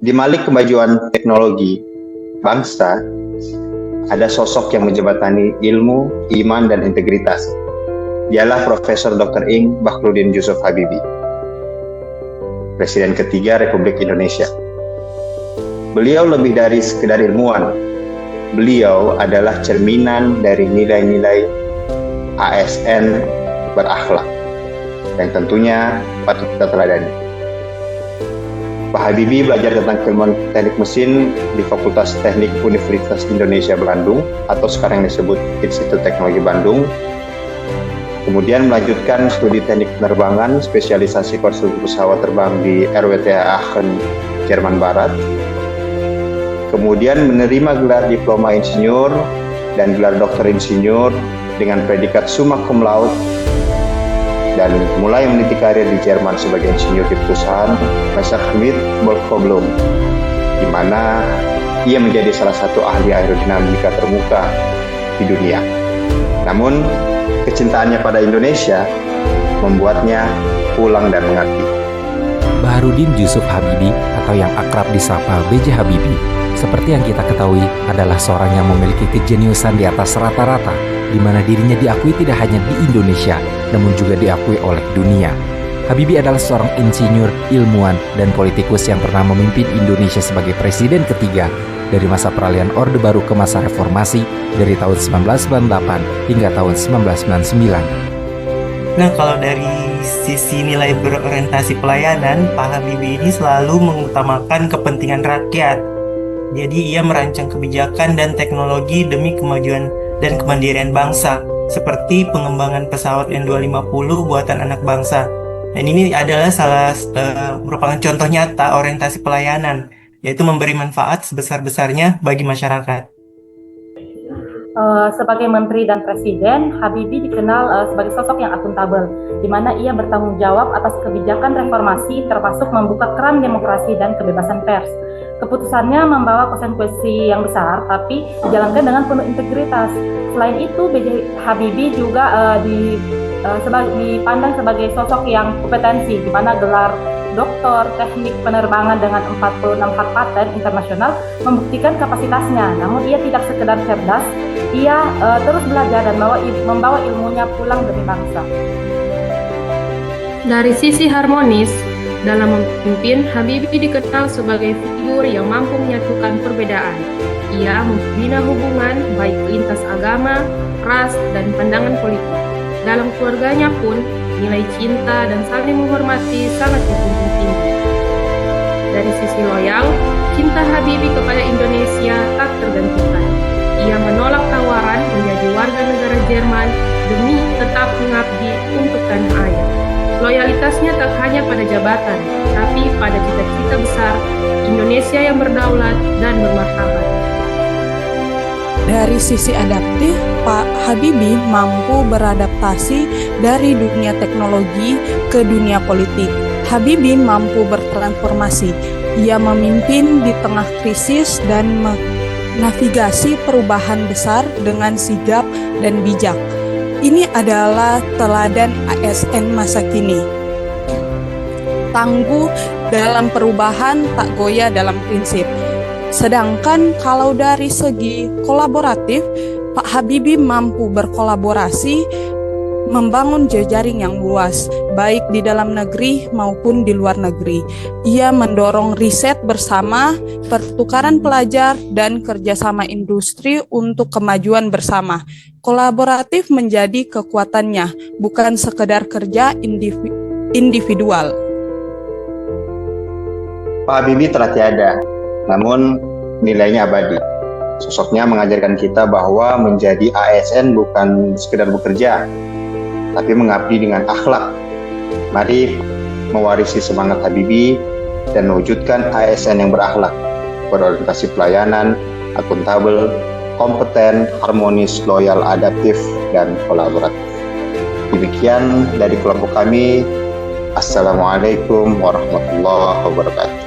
Di balik kemajuan teknologi bangsa, ada sosok yang menjembatani ilmu, iman, dan integritas. Dialah Profesor Dr. Ing Bakhrudin Yusuf Habibie, Presiden ketiga Republik Indonesia. Beliau lebih dari sekedar ilmuwan. Beliau adalah cerminan dari nilai-nilai ASN berakhlak yang tentunya patut kita teladani. Pak Habibie belajar tentang keilmuan teknik mesin di Fakultas Teknik Universitas Indonesia Bandung atau sekarang disebut Institut Teknologi Bandung. Kemudian melanjutkan studi teknik penerbangan, spesialisasi konstruksi pesawat terbang di RWTH Aachen, Jerman Barat. Kemudian menerima gelar diploma insinyur dan gelar doktor insinyur dengan predikat summa cum laude dan mulai meniti karir di Jerman sebagai insinyur di perusahaan Messerschmitt Volkswagen, di mana ia menjadi salah satu ahli aerodinamika termuka di dunia. Namun, kecintaannya pada Indonesia membuatnya pulang dan mengabdi. Bahrudin Yusuf Habibie atau yang akrab disapa B.J. Habibie, seperti yang kita ketahui adalah seorang yang memiliki kejeniusan di atas rata-rata, di mana dirinya diakui tidak hanya di Indonesia, namun juga diakui oleh dunia. Habibie adalah seorang insinyur, ilmuwan, dan politikus yang pernah memimpin Indonesia sebagai presiden ketiga dari masa peralihan Orde Baru ke masa reformasi dari tahun 1998 hingga tahun 1999. Nah, kalau dari sisi nilai berorientasi pelayanan, Pak Habibie ini selalu mengutamakan kepentingan rakyat. Jadi ia merancang kebijakan dan teknologi demi kemajuan dan kemandirian bangsa, seperti pengembangan pesawat N250 buatan anak bangsa. Dan ini adalah merupakan contoh nyata orientasi pelayanan, yaitu memberi manfaat sebesar-besarnya bagi masyarakat. Sebagai menteri dan presiden, Habibie dikenal sebagai sosok yang akuntabel, di mana ia bertanggung jawab atas kebijakan reformasi termasuk membuka keran demokrasi dan kebebasan pers. Keputusannya membawa konsekuensi yang besar, tapi dijalankan dengan penuh integritas. Selain itu, B.J. Habibie juga dipandang sebagai sosok yang kompetensi, di mana gelar Doktor Teknik Penerbangan dengan 46 hak paten internasional membuktikan kapasitasnya. Namun ia tidak sekedar cerdas, ia terus belajar dan membawa ilmunya pulang demi bangsa. Dari sisi harmonis, dalam memimpin, Habibie dikenal sebagai figur yang mampu menyatukan perbedaan. Ia membina hubungan baik lintas agama, ras, dan pandangan politik. Dalam keluarganya pun, nilai cinta dan saling menghormati sangat dijunjung tinggi. Dari sisi loyal, cinta Habibie kepada Indonesia tak tergantikan. Ia menolak tawaran menjadi warga negara Jerman demi tetap mengabdi untuk tanah air. Loyalitasnya tak hanya pada jabatan, tapi pada cita-cita besar Indonesia yang berdaulat dan bermartabat. Dari sisi adaptif, Pak Habibie mampu beradaptasi dari dunia teknologi ke dunia politik. Habibie mampu bertransformasi. Ia memimpin di tengah krisis dan menavigasi perubahan besar dengan sigap dan bijak. Ini adalah teladan ASN masa kini. Tangguh dalam perubahan, tak goyah dalam prinsip. Sedangkan kalau dari segi kolaboratif, Pak Habibie mampu berkolaborasi, membangun jejaring yang luas, baik di dalam negeri maupun di luar negeri. Ia mendorong riset bersama, pertukaran pelajar, dan kerjasama industri untuk kemajuan bersama. Kolaboratif menjadi kekuatannya, bukan sekedar kerja individual. Pak Habibie telah tiada, namun nilainya abadi. Sosoknya mengajarkan kita bahwa menjadi ASN bukan sekedar bekerja, tapi mengabdi dengan akhlak. Mari mewarisi semangat Habibie dan mewujudkan ASN yang berakhlak, berorientasi pelayanan, akuntabel, kompeten, harmonis, loyal, adaptif, dan kolaboratif. Demikian dari kelompok kami. Assalamualaikum warahmatullahi wabarakatuh.